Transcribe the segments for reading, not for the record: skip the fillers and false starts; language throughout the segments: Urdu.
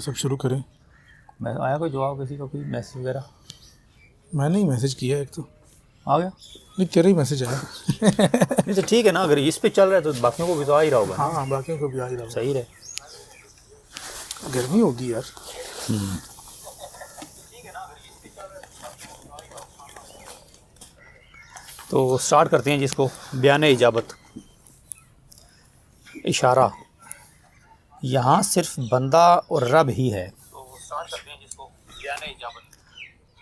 صاحب شروع کریں. میں آیا کوئی جواب کسی کا کوئی میسج وغیرہ؟ میں نے ہی میسج کیا ایک تو آ گیا نہیں تیرا ہی میسج آیا. نہیں تو ٹھیک ہے نا، اگر اس پہ چل رہا ہے تو باقیوں کو بھی تو آ ہی رہا ہوگا. ہاں باقیوں کو بھی آ ہی رہا. صحیح رہے. گرمی ہوگی یار. تو سٹارٹ کرتے ہیں جس کو بیان اجابت. اشارہ، یہاں صرف بندہ اور رب ہی ہے.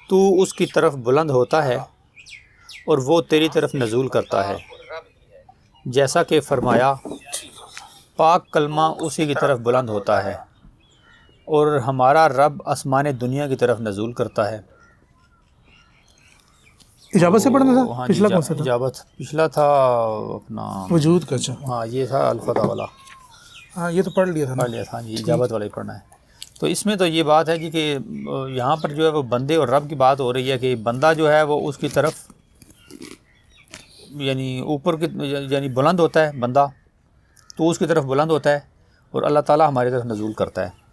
تو اس کی طرف بلند ہوتا ہے اور وہ تیری طرف نزول کرتا ہے. جیسا کہ فرمایا، پاک کلمہ اسی کی طرف بلند ہوتا ہے اور ہمارا رب آسمان دنیا کی طرف نزول کرتا ہے. اجابت سے پڑھنا تھا. ہاں پچھلا کون سا تھا؟ اجابت پچھلا تھا اپنا وجود کا. اچھا ہاں یہ تھا الفتح والا. ہاں یہ تو پڑھ لیا تھا نا. پڑھ لیا تھا جی، اجابت والا ہی پڑھنا ہے. تو اس میں تو یہ بات ہے جی کہ یہاں پر جو ہے وہ بندے اور رب کی بات ہو رہی ہے کہ بندہ جو ہے وہ اس کی طرف یعنی اوپر کی یعنی بلند ہوتا ہے بندہ، تو اس کی طرف بلند ہوتا ہے اور اللہ تعالیٰ ہماری طرف نزول کرتا ہے.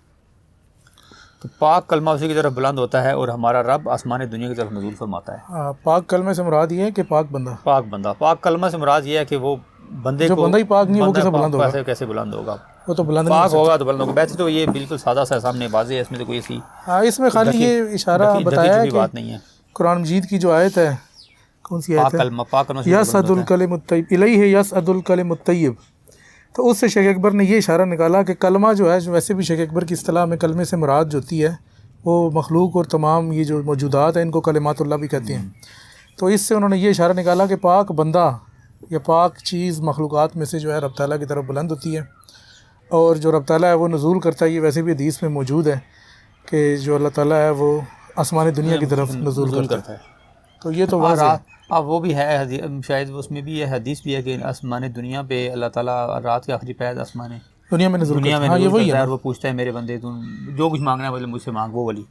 تو پاک کلمہ اسی کی طرف بلند ہوتا ہے اور ہمارا رب آسمان دنیا کی طرف نزول فرماتا ہے. پاک کلمے سے مراد یہ ہے کہ پاک بندہ. پاک بندہ، پاک کلمہ سے مراد یہ ہے کہ وہ بندے جو کو بندہ ہی پاک نہیں ہے وہ کیسے بلند ہوگا؟ کیسے بلند ہوگا؟ وہ تو بلند پاک نہیں ہوگا تو بلند ہوگا. ویسے تو یہ بالکل سادہ سا سامنے واضح ہے، اس میں تو کوئی سی ہاں اس میں خالی یہ اشارہ بتایا ہے کہ بات نہیں ہے. قرآن مجید کی جو آیت ہے، کون سی آیت ہے؟ پاک کلمہ یسعد الکلم الطیب الیہ یسعد الکلم الطیب. تو اس سے شیخ اکبر نے یہ اشارہ نکالا کہ کلمہ جو ہے، ویسے بھی شیخ اکبر کی اصطلاح میں کلمے سے مراد جو ہوتی ہے وہ مخلوق اور تمام یہ جو موجودات ہیں ان کو کلمات اللہ بھی کہتے ہیں. تو اس سے انہوں نے یہ اشارہ نکالا کہ پاک بندہ یا پاک چیز مخلوقات میں سے جو ہے رب تعالیٰ کی طرف بلند ہوتی ہے، اور جو رب تعالیٰ ہے وہ نزول کرتا ہے. یہ ویسے بھی حدیث میں موجود ہے کہ جو اللہ تعالیٰ ہے وہ آسمان دنیا کی طرف نزول کرتا ہے. تو یہ تو واضح ہے. اب وہ بھی ہے شاید اس میں بھی یہ حدیث بھی ہے کہ آسمان دنیا پہ اللہ تعالیٰ رات کے آخری پہر آسمان دنیا میں نزول کرتا ہے. ہاں یہ وہی ہے اور وہ پوچھتا ہے میرے بندے تو جو کچھ مانگنا ہے بولے مجھ سے مانگ، وہ والی.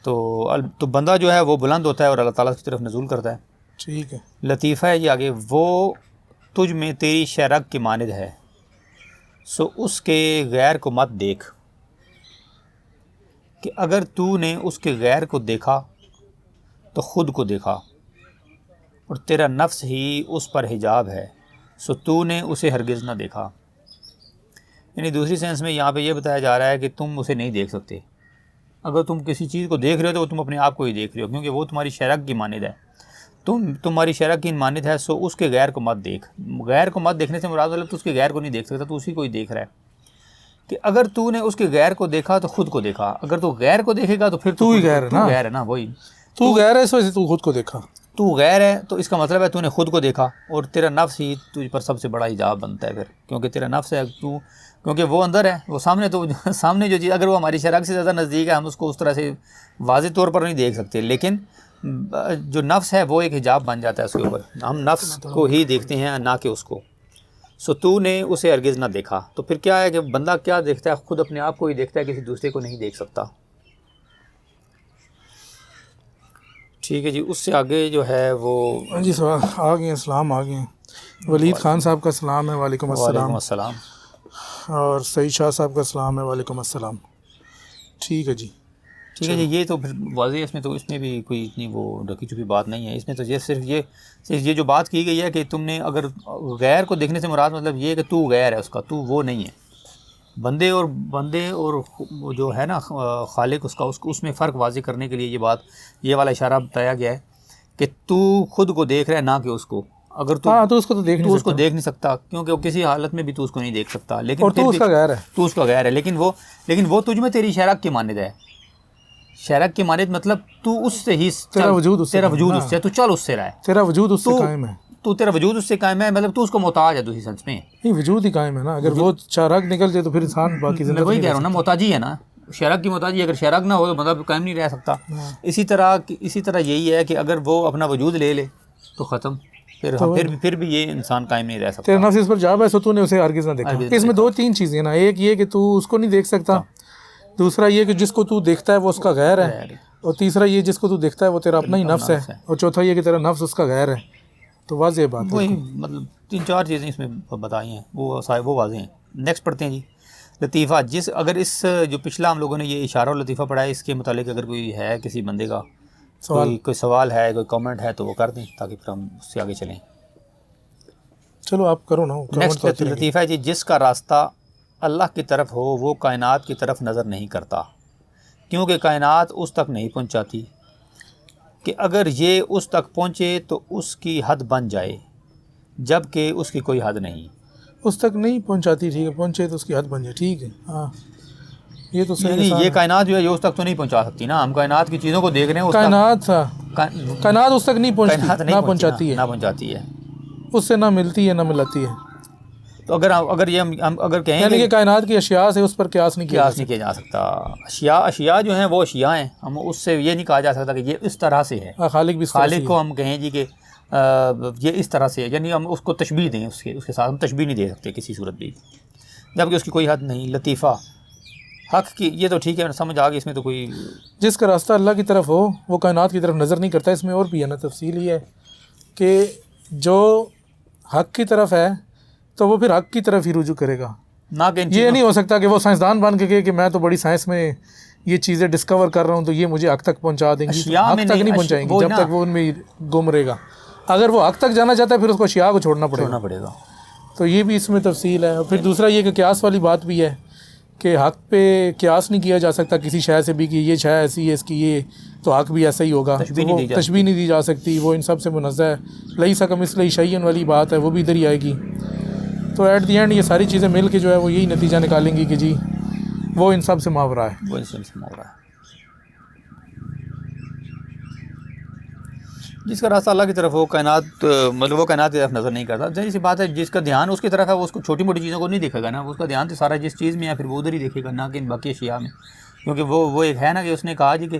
تو بندہ جو ہے وہ بلند ہوتا ہے اور اللہ تعالیٰ کی طرف نزول کرتا ہے. ٹھیک ہے. لطیفہ ہے جی آگے، وہ تجھ میں تیری شرک کی مانند ہے سو اس کے غیر کو مت دیکھ. کہ اگر تو نے اس کے غیر کو دیکھا تو خود کو دیکھا، اور تیرا نفس ہی اس پر حجاب ہے سو تو نے اسے ہرگز نہ دیکھا. یعنی دوسری سینس میں یہاں پہ یہ بتایا جا رہا ہے کہ تم اسے نہیں دیکھ سکتے. اگر تم کسی چیز کو دیکھ رہے ہو تو تم اپنے آپ کو ہی دیکھ رہے ہو، کیونکہ وہ تمہاری شرک کی مانند ہے. تمہاری شرک کی مانند ہے سو اس کے غیر کو مت دیکھ. غیر کو مت دیکھنے سے مراد مطلب تو اس کے غیر کو نہیں دیکھ سکتا، تو اسی کو ہی دیکھ رہا ہے. کہ اگر تو نے اس کے غیر کو دیکھا تو خود کو دیکھا. اگر تو غیر کو دیکھے گا تو پھر تو ہی غیر ہے نا. وہی تو غیر ہے، اس وجہ سے تو خود کو دیکھا. تو غیر ہے تو اس کا مطلب ہے تو نے خود کو دیکھا، اور تیرا نفس ہی تجھ پر سب سے بڑا حجاب بنتا ہے پھر، کیونکہ تیرا نفس ہے تو، کیونکہ وہ اندر ہے، وہ سامنے. تو سامنے جو چیز اگر وہ ہماری شرک سے زیادہ نزدیک ہے ہم اس کو اس طرح سے واضح طور پر نہیں دیکھ سکتے، لیکن جو نفس ہے وہ ایک حجاب بن جاتا ہے اس کے اوپر. ہم نفس کو ہی دیکھتے ہیں نہ کہ اس کو. سو تو نے اسے ہرگز نہ دیکھا. تو پھر کیا ہے کہ بندہ کیا دیکھتا ہے؟ خود اپنے آپ کو ہی دیکھتا ہے، کسی دوسرے کو نہیں دیکھ سکتا. ٹھیک ہے جی. اس سے آگے جو ہے وہ جی سوال آ گئے ہیں. السلام آ گئے ہیں. ولید خان صاحب کا سلام ہے. وعلیکم السلام. وعلیکم السلام. اور سعید شاہ صاحب کا سلام ہے. وعلیکم السلام. ٹھیک ہے جی. ٹھیک ہے جی. یہ تو پھر واضح ہے، اس میں تو اس میں بھی کوئی اتنی وہ ڈھکی چھپی بات نہیں ہے. اس میں تو یہ صرف یہ جو بات کی گئی ہے کہ تم نے اگر غیر کو دیکھنے سے مراد مطلب یہ ہے کہ تو غیر ہے اس کا، تو وہ نہیں ہے. بندے اور جو ہے نا خالق اس میں فرق واضح کرنے کے لیے یہ والا اشارہ بتایا گیا ہے کہ تو خود کو دیکھ رہا ہے نہ کہ اس کو. اگر تو اس کو تو دیکھ نہیں سکتا کیونکہ وہ کسی حالت میں بھی تو اس کو نہیں دیکھ سکتا. لیکن تو اس کا غیر ہے. تو اس کا غیر ہے، لیکن وہ تجھ میں تیری شرک کی مانند ہے. شرک کی مانند مطلب تو اس سے ہی تیرا وجود اس سے تو چل اس سے رہا ہے. تیرا وجود اس سے قائم ہے. تو تیرا وجود اس سے قائم ہے، مطلب تو اس کو محتاج ہے دوسری سینس میں. نہیں وجود ہی قائم ہے نا. اگر وہ شرک نکل جائے تو پھر انسان باقی زندگی. میں وہی کہہ رہا ہوں نا، محتاجی ہے نا، شرک کی محتاجی. اگر شرک نہ ہو تو بندہ قائم نہیں رہ سکتا. اسی طرح یہی ہے کہ اگر وہ اپنا وجود لے لے تو ختم. پھر بھی یہ انسان قائم نہیں رہ سکتا. تیرا نفس اس پر جاب ہے سو تو نے اسے ہرگز نہ دیکھا. اس میں 2-3 چیزیں نا. ایک یہ کہ تو اس کو نہیں دیکھ سکتا، دوسرا یہ کہ جس کو تو دیکھتا ہے وہ اس کا غیر ہے، اور تیسرا یہ جس کو تو دیکھتا ہے وہ تیرا اپنا ہی نفس ہے، اور چوتھا یہ کہ تیرا نفس اس کا غیر ہے. تو واضح بات ہے. وہی مطلب 3-4 چیزیں اس میں بتائی ہیں، وہ واضح ہیں. نیکسٹ پڑھتے ہیں جی. لطیفہ اگر اس جو پچھلا ہم لوگوں نے یہ اشارہ و لطیفہ پڑھا ہے، اس کے متعلق اگر کوئی ہے کسی بندے کا کوئی سوال ہے، کوئی کامنٹ ہے تو وہ کر دیں تاکہ پھر ہم اس سے آگے چلیں. چلو آپ کرو نا. نیکسٹ لطیفہ ہے جی، جس کا راستہ اللہ کی طرف ہو وہ کائنات کی طرف نظر نہیں کرتا، کیونکہ کائنات اس تک نہیں پہنچاتی کہ اگر یہ اس تک پہنچے تو اس کی حد بن جائے، جب کہ اس کی کوئی حد نہیں. اس تک نہیں پہنچاتی، ٹھیک ہے، پہنچے تو اس کی حد بن جائے، ٹھیک ہے. ہاں یہ تو یعنی یہ کائنات جو ہے یہ اس تک تو نہیں پہنچا سکتی نا. ہم کائنات کی چیزوں کو دیکھ رہے ہیں، کائنات اس تک نہیں پہنچاتی، نہ پہنچاتی ہے، اس سے نہ ملتی ہے نہ ملاتی ہے. تو اگر یہ ہم اگر کہیں یعنی کہ کائنات کی اشیاء سے اس پر قیاس نہیں کیا جا سکتا. اشیاء جو ہیں وہ اشیاء ہیں، ہم اس سے یہ نہیں کہا جا سکتا کہ یہ اس طرح سے ہے. خالق کو ہم کہیں جی کہ یہ اس طرح سے ہے، یعنی ہم اس کو تشبیہ دیں، اس کے ساتھ ہم تشبیہ نہیں دے سکتے کسی صورت بھی، جبکہ اس کی کوئی حد نہیں. لطیفہ حق کی، یہ تو ٹھیک ہے سمجھ آ گئی، اس میں تو کوئی جس کا راستہ اللہ کی طرف ہو وہ کائنات کی طرف نظر نہیں کرتا. اس میں اور بھی ہے نا تفصیل یہ ہے کہ جو حق کی طرف ہے تو وہ پھر حق کی طرف ہی رجوع کرے گا. نہ کہ یہ نہیں ہو سکتا کہ وہ سائنسدان بن کے کہ میں تو بڑی سائنس میں یہ چیزیں ڈسکور کر رہا ہوں تو یہ مجھے حق تک پہنچا دیں گی. حق تک نہیں پہنچائیں گی جب تک وہ ان میں گم رہے گا. اگر وہ حق تک جانا چاہتا ہے پھر اس کو اشیاء کو چھوڑنا پڑے گا. تو یہ بھی اس میں تفصیل ہے. پھر دوسرا یہ کہ قیاس والی بات بھی ہے کہ حق پہ قیاس نہیں کیا جا سکتا کسی شے سے بھی کہ یہ شے ایسی ہے، اس کی یہ تو حق بھی ایسا ہی ہوگا. تشبیہ نہیں دی جا سکتی، وہ ان سب سے منزہ ہے. لیس کمثلہ شیء والی بات ہے، وہ بھی ادھر ہی آئے گی. تو ایٹ دی اینڈ یہ ساری چیزیں مل کے جو ہے وہ یہی نتیجہ نکالیں گی کہ جی وہ ان سب سے ماورا ہے. جس کا راستہ اللہ کی طرف ہو کائنات مطلب وہ کائنات کی طرف نظر نہیں کرتا. ظاہر سی بات ہے، جس کا دھیان اس کی طرف ہے وہ اس کو چھوٹی موٹی چیزوں کو نہیں دیکھے گا نا. اس کا دھیان تو سارا جس چیز میں ہے پھر وہ ادھر ہی دیکھے گا، نہ کہ باقی اشیاء میں. کیونکہ وہ ایک ہے نا کہ اس نے کہا جی کہ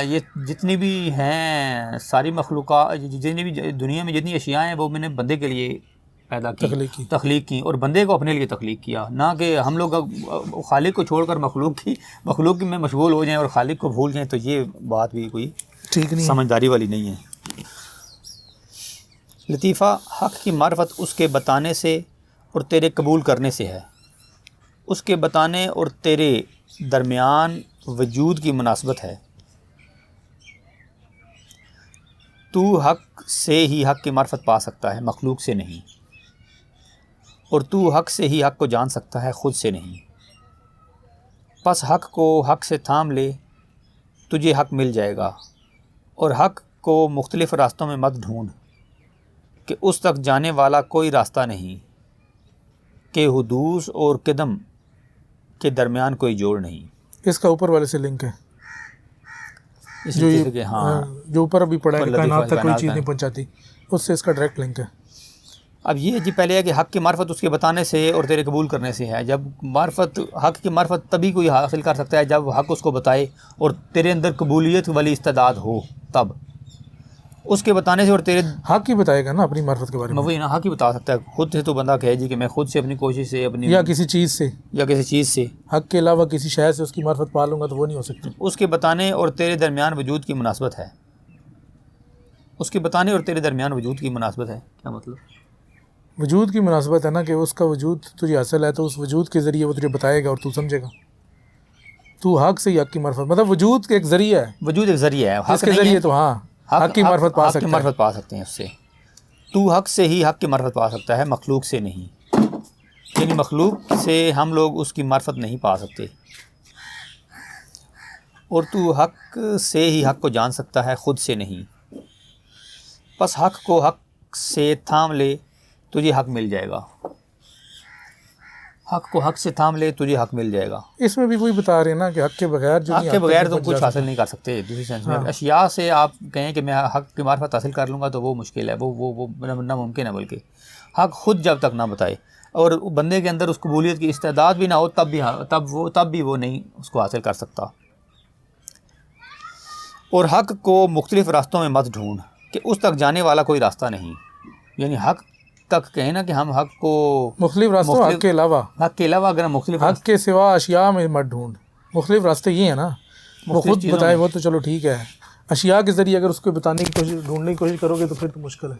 یہ جتنی بھی ہیں ساری مخلوقات، جتنی بھی دنیا میں جتنی اشیاء ہیں وہ میں نے بندے کے لیے پیدا کی، تخلیق کی، اور بندے کو اپنے لیے تخلیق کیا. نہ کہ ہم لوگ خالق کو چھوڑ کر مخلوق میں مشغول ہو جائیں اور خالق کو بھول جائیں، تو یہ بات بھی کوئی ٹھیک نہیں، سمجھداری والی نہیں ہے. لطیفہ حق کی معرفت اس کے بتانے سے اور تیرے قبول کرنے سے ہے. اس کے بتانے اور تیرے درمیان وجود کی مناسبت ہے. تو حق سے ہی حق کی معرفت پا سکتا ہے، مخلوق سے نہیں. اور تو حق سے ہی حق کو جان سکتا ہے، خود سے نہیں. پس حق کو حق سے تھام لے، تجھے حق مل جائے گا. اور حق کو مختلف راستوں میں مت ڈھونڈ کہ اس تک جانے والا کوئی راستہ نہیں، کہ حدوث اور قدم کے درمیان کوئی جوڑ نہیں. اس کا اوپر والے سے لنک ہے، جو اوپر ابھی پڑھا ہے کہ کائنات تک کوئی چیز نہیں پہنچاتی، اس سے اس کا ڈائریکٹ لنک ہے. اب یہ جی پہلے ہے کہ حق کی معرفت اس کے بتانے سے اور تیرے قبول کرنے سے ہے. جب حق کی معرفت تبھی کوئی حاصل کر سکتا ہے جب حق اس کو بتائے اور تیرے اندر قبولیت والی استعداد ہو، تب اس کے بتانے سے. اور تیرے حق ہی بتائے گا نا اپنی معرفت کے بارے میں. وہی نا، حق ہی بتا سکتا ہے. خود سے تو بندہ کہے جی کہ میں خود سے اپنی کوشش سے اپنی یا کسی چیز سے حق کے علاوہ کسی شے سے اس کی معرفت پا لوں گا تو وہ نہیں ہو سکتی. اس کے بتانے اور تیرے درمیان وجود کی مناسبت ہے. اس کے بتانے اور تیرے درمیان وجود کی مناسبت ہے. کیا مطلب؟ وجود کی مناسبت ہے نا کہ اس کا وجود تجھے حاصل ہے تو اس وجود کے ذریعے وہ تجھے بتائے گا اور تو سمجھے گا. تو حق سے ہی حق کی معرفت، مطلب وجود ایک ذریعہ ہے، وجود ایک ذریعہ ہے. اس کے ذریعے تو ہاں حق کی معرفت پا سکتے ہیں اس سے. تو حق سے ہی حق کی معرفت پا سکتا ہے، مخلوق سے نہیں. یعنی مخلوق سے ہم لوگ اس کی معرفت نہیں پا سکتے. اور تو حق سے ہی حق کو جان سکتا ہے، خود سے نہیں. پس حق کو حق سے تھام لے، تجھے حق مل جائے گا. حق کو حق سے تھام لے، تجھے حق مل جائے گا. اس میں بھی وہی بتا رہے ہیں نا کہ حق کے بغیر تم کچھ حاصل نہیں کر سکتے. دوسری سینس میں اشیاء سے آپ کہیں کہ میں حق کی معرفت حاصل کر لوں گا تو وہ مشکل ہے، وہ ناممکن ہے. بلکہ حق خود جب تک نہ بتائے اور بندے کے اندر اس قبولیت کی استعداد بھی نہ ہو تب بھی وہ نہیں اس کو حاصل کر سکتا. اور حق کو مختلف راستوں میں مت ڈھونڈ کہ اس تک جانے والا کوئی راستہ نہیں. یعنی حق تک کہیں نا کہ ہم حق کو مختلف راستوں، حق کے علاوہ اگر ہم مختلف حق کے سوا اشیاء میں مت ڈھونڈ. مختلف راستے یہ ہیں نا، وہ خود بتائے وہ تو چلو ٹھیک ہے. اشیاء کے ذریعے اگر اس کو بتانے کی کوشش، ڈھونڈنے کی کوشش کرو گے تو پھر تو مشکل ہے.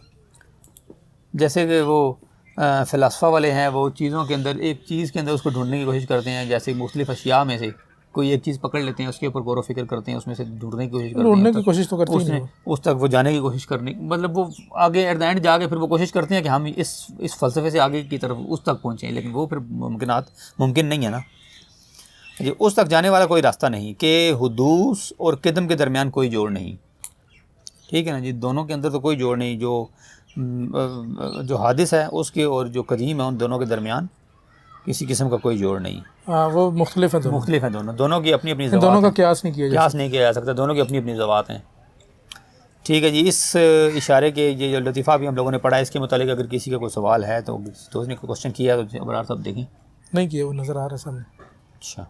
جیسے کہ وہ فلاسفہ والے ہیں وہ چیزوں کے اندر ایک چیز کے اندر اس کو ڈھونڈنے کی کوشش کرتے ہیں، جیسے مختلف اشیاء میں سے کوئی ایک چیز پکڑ لیتے ہیں، اس کے اوپر غور و فکر کرتے ہیں، اس میں سے ڈھونڈنے کی کوشش کرتے ہیں، ڈھونڈنے کی کوشش تو کرتے ہیں، اس تک وہ جانے کی کوشش کرنے، مطلب وہ آگے ایٹ دا اینڈ جا کے پھر وہ کوشش کرتے ہیں کہ ہم اس فلسفے سے آگے کی طرف اس تک پہنچیں، لیکن وہ پھر ممکن نہیں ہے نا جی، اس تک جانے والا کوئی راستہ نہیں کہ حدوث اور قدم کے درمیان کوئی جوڑ نہیں، ٹھیک ہے نا جی، دونوں کے اندر تو کوئی جوڑ نہیں، جو حادث ہے اس کے اور جو قدیم ہے ان دونوں کے درمیان کسی قسم کا کوئی جوڑ نہیں، ہاں وہ مختلف ہیں، دونوں کی اپنی اپنی ذوات دونوں کا ہیں، قیاس نہیں کیا جا سکتا، دونوں کی اپنی اپنی ذوات ہیں، ٹھیک ہے جی۔ اس اشارے کے یہ جو لطیفہ بھی ہم لوگوں نے پڑھا، اس کے متعلق اگر کسی کا کوئی سوال ہے تو دوست نے کوئی کوشچن کیا تو ابرار صاحب دیکھیں، نہیں کیا، وہ نظر آ رہا ہے سامنے، اچھا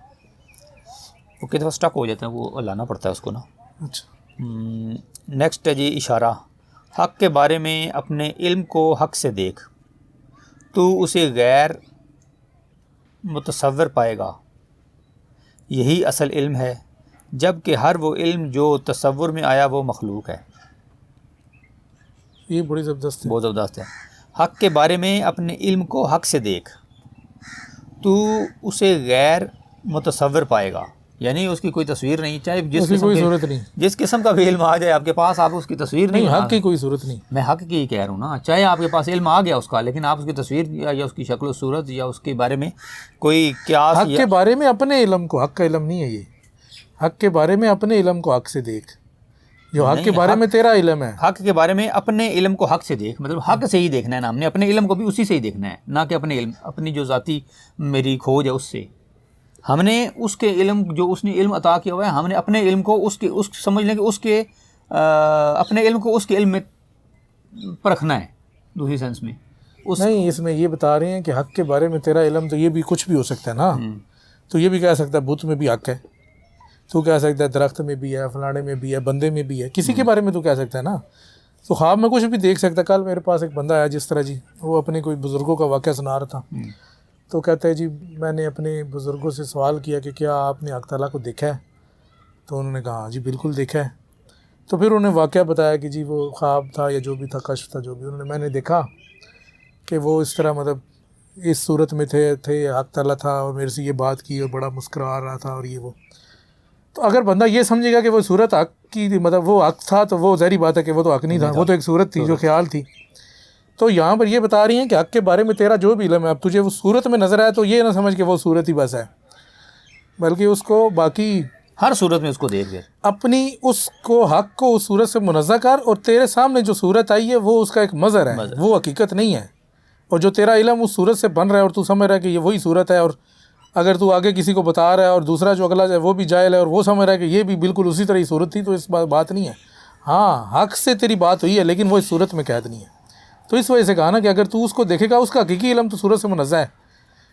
وہ کئی دفعہ اسٹک ہو جاتا ہے، وہ لانا پڑتا ہے اس کو نا۔ اچھا نیکسٹ ہے جی اشارہ، حق کے بارے میں اپنے علم کو حق سے دیکھ، تو اسے غیر متصور پائے گا، یہی اصل علم ہے، جب کہ ہر وہ علم جو تصور میں آیا وہ مخلوق ہے۔ یہ بڑی زبردست ہے، بہت زبردست ہے۔ حق کے بارے میں اپنے علم کو حق سے دیکھ، تو اسے غیر متصور پائے گا، یعنی اس کی کوئی تصویر نہیں، چاہے جس قسم کا بھی علم آ جائے آپ کے پاس، آپ اس کی تصویر نہیں، حق کی کوئی صورت نہیں، میں حق کی ہی کہہ رہا ہوں نا، چاہے آپ کے پاس علم آ گیا اس کا، لیکن آپ اس کی تصویر یا اس کی شکل و صورت یا اس کے بارے میں کوئی قیاس، حق کے بارے میں اپنے علم کو، حق کا علم نہیں ہے یہ، حق کے بارے میں اپنے علم کو حق سے دیکھ، جو حق کے بارے میں تیرا علم ہے، حق کے بارے میں اپنے علم کو حق سے دیکھ، مطلب حق سے ہی دیکھنا ہے نا، ہم نے اپنے علم کو بھی اسی سے ہی دیکھنا ہے، نہ کہ اپنے علم، اپنی جو ذاتی میری کھوج ہے اس سے، ہم نے اس کے علم جو اس نے علم عطا کیا ہوا ہے، ہم نے اپنے علم کو اس سمجھ لیں کہ اس کے اپنے علم کو اس کے علم میں پرکھنا ہے، دوسری سینس میں نہیں، اس میں یہ بتا رہے ہیں کہ حق کے بارے میں تیرا علم، تو یہ بھی کچھ بھی ہو سکتا ہے نا، تو یہ بھی کہہ سکتا ہے بت میں بھی حق ہے، تو کہہ سکتا ہے درخت میں بھی ہے، فلانے میں بھی ہے، بندے میں بھی ہے، کسی کے بارے میں تو کہہ سکتا ہے نا، تو خواب میں کچھ بھی دیکھ سکتا ہے۔ کل میرے پاس ایک بندہ آیا جس طرح جی، وہ اپنے کوئی بزرگوں کا واقعہ سنا رہا تھا، تو کہتا ہے جی میں نے اپنے بزرگوں سے سوال کیا کہ کیا آپ نے حق تعالیٰ کو دیکھا ہے، تو انہوں نے کہا ہاں جی بالکل دیکھا ہے، تو پھر انہوں نے واقعہ بتایا کہ جی وہ خواب تھا یا جو بھی تھا، کشف تھا جو بھی، میں نے دیکھا کہ وہ اس طرح مطلب اس صورت میں تھے حق تعالیٰ تھا، اور میرے سے یہ بات کی اور بڑا مسکرا رہا تھا اور یہ وہ، تو اگر بندہ یہ سمجھے گا کہ وہ صورت حق کی تھی، مطلب وہ حق تھا، تو وہ ظاہری بات ہے کہ وہ تو حق نہیں تھا، وہ تو ایک صورت تھی جو خیال تھی۔ تو یہاں پر یہ بتا رہی ہیں کہ حق کے بارے میں تیرا جو بھی علم ہے، اب تجھے وہ صورت میں نظر آئے تو یہ نہ سمجھ کہ وہ صورت ہی بس ہے، بلکہ اس کو باقی ہر صورت میں اس کو دیکھ اپنی اس کو حق کو اس صورت سے منزہ کر، اور تیرے سامنے جو صورت آئی ہے وہ اس کا ایک مظہر ہے، وہ حقیقت نہیں ہے، اور جو تیرا علم اس صورت سے بن رہا ہے اور تو سمجھ رہا ہے کہ یہ وہی صورت ہے، اور اگر تو آگے کسی کو بتا رہا ہے اور دوسرا جو اگلا ہے وہ بھی جاہل ہے اور وہ سمجھ رہا ہے کہ یہ بھی بالکل اسی طرح ہی صورت تھی، تو اس بات نہیں ہے۔ ہاں حق سے تیری بات ہوئی ہے، لیکن وہ اس صورت میں قید نہیں ہے، تو اس وجہ سے کہا نا کہ اگر تو اس کو دیکھے گا، اس کا حقیقی علم تو صورت سے منزہ ہے،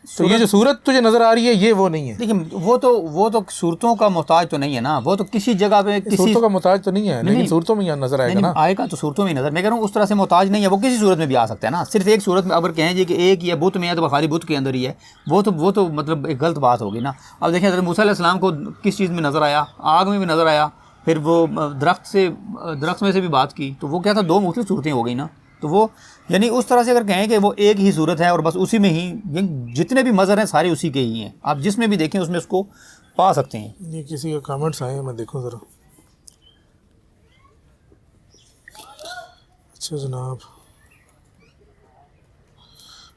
تو یہ جو صورت تجھے نظر آ رہی ہے یہ وہ نہیں ہے، لیکن وہ تو صورتوں کا محتاج تو نہیں ہے نا، وہ تو کسی جگہ پہ صورتوں کا محتاج تو نہیں ہے، لیکن صورتوں میں یہاں نظر آئے گا نا، آئے گا تو صورتوں میں نظر، میں کہہ رہا ہوں اس طرح سے محتاج نہیں ہے، وہ کسی صورت میں بھی آ سکتا ہے نا، صرف ایک صورت میں اگر کہیں جی کہ ایک یا بت میں ہے تو خالی بت کے اندر ہی ہے، وہ تو مطلب ایک غلط بات ہوگی نا۔ اب دیکھیں حضرت موسیٰ علیہ السلام کو کس چیز میں نظر آیا؟ آگ میں بھی نظر آیا، پھر وہ درخت میں سے بھی بات کی، تو وہ کیا تھا، دو مختلف صورتیں ہو گئی نا، تو وہ یعنی اس طرح سے اگر کہیں کہ وہ ایک ہی صورت ہے اور بس اسی میں ہی جتنے بھی مظہر ہیں سارے اسی کے ہی ہیں، آپ جس میں بھی دیکھیں اس میں اس کو پا سکتے ہیں۔ یہ کسی کا کامنٹس آئے ہیں، میں دیکھوں ذرا۔ اچھا جناب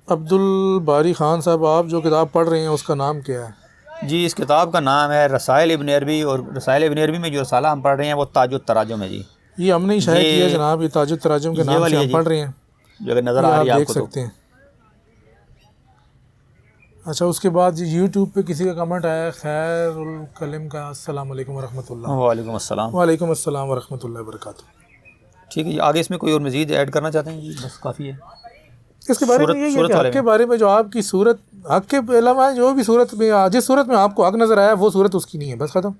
عبد الباری خان صاحب، آپ جو کتاب پڑھ رہے ہیں اس کا نام کیا ہے؟ جی اس کتاب کا نام ہے رسائل ابن عربی، اور رسائل ابن عربی میں جو رسالہ ہم پڑھ رہے ہیں وہ تاج التراجم ہے۔ جی یہ ہم نے شائع کیا جناب، یہ تاج التراجم کے نام سے ہم پڑھ رہے ہیں، جو اگر نظر آ رہی ہے آپ آپ دیکھ کو سکتے ہیں۔ اچھا اس کے بعد یوٹیوب پہ کسی کا کمنٹ آیا ہے خیر الکلم کا، السلام علیکم ورحمۃ اللہ۔ وعلیکم السلام۔ وعلیکم السلام ورحمۃ اللہ وبرکاتہ۔ ٹھیک ہے جی، آگے اس میں کوئی اور مزید ایڈ کرنا چاہتے ہیں؟ جی بس کافی ہے اس کے بارے میں، یہ ہے کہ حق کے بارے میں جو آپ کی صورت، حق کے علاوہ جو بھی صورت میں جس صورت میں آپ کو حق نظر آیا وہ صورت اس کی نہیں ہے، بس ختم۔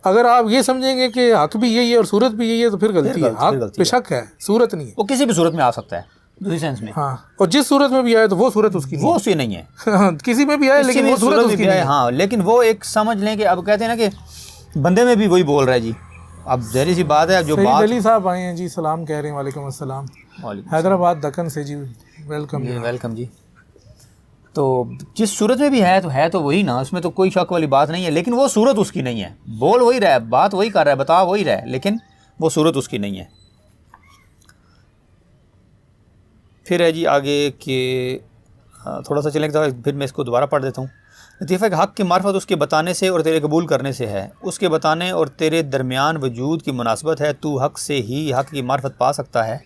اگر آپ یہ سمجھیں گے کہ حق بھی یہی ہے اور صورت بھی یہی ہے تو پھر غلطی ہے، حق بے شک ہے، صورت نہیں ہے، وہ کسی بھی صورت میں آ سکتا ہے دوسری سینس میں، ہاں، اور جس صورت میں بھی آئے تو وہ صورت اس کی نہیں، وہ اسی نہیں ہے، کسی میں بھی آئے لیکن وہ صورت اس کی نہیں ہے، ہاں، لیکن وہ ایک سمجھ لیں کہ اب کہتے ہیں نا کہ بندے میں بھی وہی بول رہا ہے جی، اب ظاہری سی بات ہے جو بات۔ علی صاحب آئے ہیں جی، سلام کہہ رہے ہیں، وعلیکم السلام۔ وعلیکم حیدرآباد دکن سے جی، ویلکم جی، ویلکم جی. تو جس صورت میں بھی ہے تو وہی نا، اس میں تو کوئی شک والی بات نہیں ہے، لیکن وہ صورت اس کی نہیں ہے. بول وہی رہا ہے، بات وہی کر رہا ہے، بتا وہی رہا ہے، لیکن وہ صورت اس کی نہیں ہے. پھر ہے جی آگے کہ تھوڑا سا چلیں پھر میں اس کو دوبارہ پڑھ دیتا ہوں. لطیفہ کہ حق کی معرفت اس کے بتانے سے اور تیرے قبول کرنے سے ہے. اس کے بتانے اور تیرے درمیان وجود کی مناسبت ہے. تو حق سے ہی حق کی معرفت پا سکتا ہے،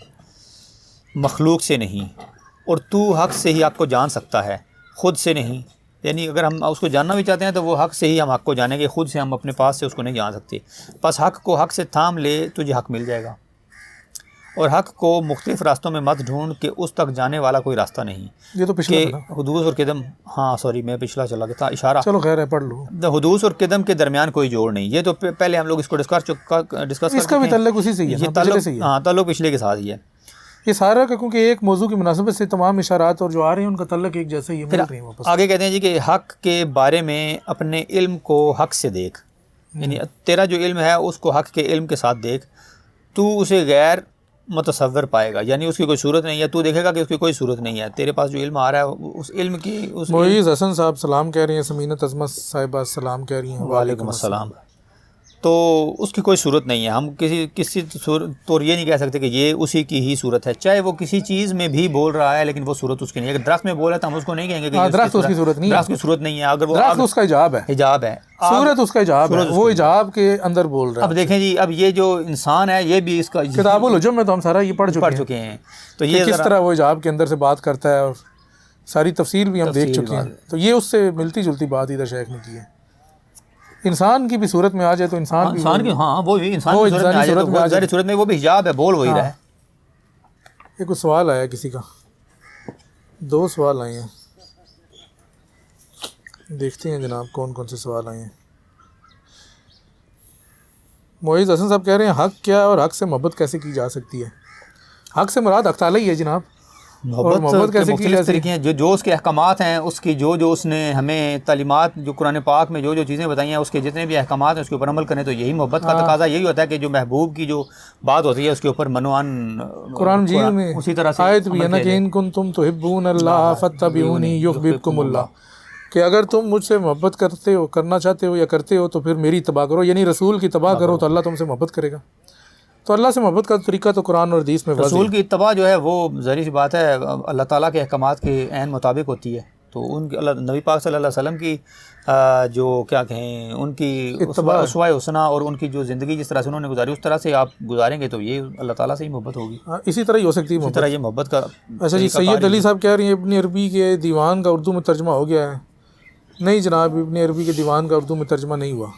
مخلوق سے نہیں. اور تو حق سے ہی حق کو جان سکتا ہے، خود سے نہیں. یعنی اگر ہم اس کو جاننا بھی چاہتے ہیں تو وہ حق سے ہی ہم حق کو جانیں گے، خود سے ہم اپنے پاس سے اس کو نہیں جان سکتے. بس حق کو حق سے تھام لے، تجھے حق مل جائے گا. اور حق کو مختلف راستوں میں مت ڈھونڈ کہ اس تک جانے والا کوئی راستہ نہیں. یہ تو پچھلا کہ تھا نا. حدوث اور قدم، ہاں سوری میں پچھلا چلا گیا تھا اشارہ. چلو خیر ہے، پڑھ لو. حدوث اور قدم کے درمیان کوئی جوڑ نہیں. یہ تو پہلے ہم لوگ اس کو ڈسکس اس کا بھی تعلق اسی سے ہی ہے یہ نا، پچھلے سے ہی ہے. ہاں تعلق پچھلے کے ساتھ ہی ہے. یہ سارا کا کیونکہ ایک موضوع کی مناسبت سے تمام اشارات اور جو آ رہے ہیں ان کا تعلق ایک جیسا ہی ہے، مل رہے ہیں واپس. آگے کہتے ہیں جی کہ حق کے بارے میں اپنے علم کو حق سے دیکھ. یعنی تیرا جو علم ہے اس کو حق کے علم کے ساتھ دیکھ. تو اسے غیر متصور پائے گا، یعنی اس کی کوئی صورت نہیں ہے. تو دیکھے گا کہ اس کی کوئی صورت نہیں ہے. تیرے پاس جو علم آ رہا ہے اس علم کی معیز حسن صاحب سلام کہہ رہی ہیں، سمینت عظمت صاحبہ سلام کہہ رہی ہیں. وعلیکم السلام. تو اس کی کوئی صورت نہیں ہے. ہم کسی طور یہ نہیں کہہ سکتے کہ یہ اسی کی ہی صورت ہے. چاہے وہ کسی چیز میں بھی بول رہا ہے لیکن وہ صورت اس کی نہیں ہے. اگر درخت میں بول رہا ہے تو ہم اس کو نہیں کہیں گے کہ درخت اس کی صورت نہیں ہے. درخت کی صورت نہیں ہے. اگر وہ درخت اس کا حجاب ہے، حجاب ہے، صورت اس کا حجاب ہے، وہ حجاب کے اندر بول رہا ہے. اب دیکھیں جی، اب یہ جو انسان ہے یہ بھی اس کا کتاب الحجم میں تو ہم سارا یہ پڑھ چکے ہیں. تو کہ یہ کس طرح وہ حجاب کے اندر سے بات کرتا ہے، اور ساری تفصیل بھی ہم دیکھ چکے ہیں. تو یہ اس سے ملتی جلتی بات ادھر شیخ نے کی ہے. انسان کی بھی صورت میں آ جائے تو انسان کی، ہاں وہ انسان کی صورت میں آ جائے تو ظاہر صورت میں وہ بھی حجاب ہے، بول وہی رہا ہے. ایک کوئی سوال آیا کسی کا، 2 سوال آئے ہیں، دیکھتے ہیں جناب کون کون سے سوال آئے ہیں. معیز حسن صاحب کہہ رہے ہیں حق کیا ہے اور حق سے محبت کیسے کی جا سکتی ہے. حق سے مراد حق تعالی ہی ہے جناب. محبت کے مختلف طریقے ہیں. جو اس کے احکامات ہیں، اس کی جو اس نے ہمیں تعلیمات جو قرآن پاک میں جو چیزیں بتائی ہیں، اس کے جتنے بھی احکامات ہیں اس کے اوپر عمل کریں. تو یہی محبت کا تقاضا یہی ہوتا ہے کہ جو محبوب کی جو بات ہوتی ہے اس کے اوپر منوان قرآن مجید میں اسی طرح سے آیت بھی ہے نا کہ ان کنتم تحبون اللہ فاتبعونی یحببکم اللہ، کہ اگر تم مجھ سے محبت کرتے ہو، کرنا چاہتے ہو یا کرتے ہو تو پھر میری اتباع کرو. یعنی رسول کی اتباع کرو تو اللہ تم سے محبت کرے گا. تو اللہ سے محبت کا طریقہ تو قرآن اور حدیث میں رسول کی اتباع جو ہے وہ ظاہر سی بات ہے اللہ تعالیٰ کے احکامات کے عین مطابق ہوتی ہے. تو ان کی نبی پاک صلی اللہ علیہ وسلم کی جو کیا کہیں ان کی اسوہ حسنہ اور ان کی جو زندگی جس طرح سے انہوں نے گزاری اس طرح سے آپ گزاریں گے تو یہ اللہ تعالیٰ سے ہی محبت ہوگی. اسی طرح ہی ہو سکتی ہے اسی طرح یہ محبت کا. اچھا جی، سید علی صاحب کہہ رہی ہیں ابن عربی کے دیوان کا اردو میں ترجمہ ہو گیا ہے. نہیں جناب، ابن عربی کے دیوان کا اردو میں ترجمہ نہیں ہوا.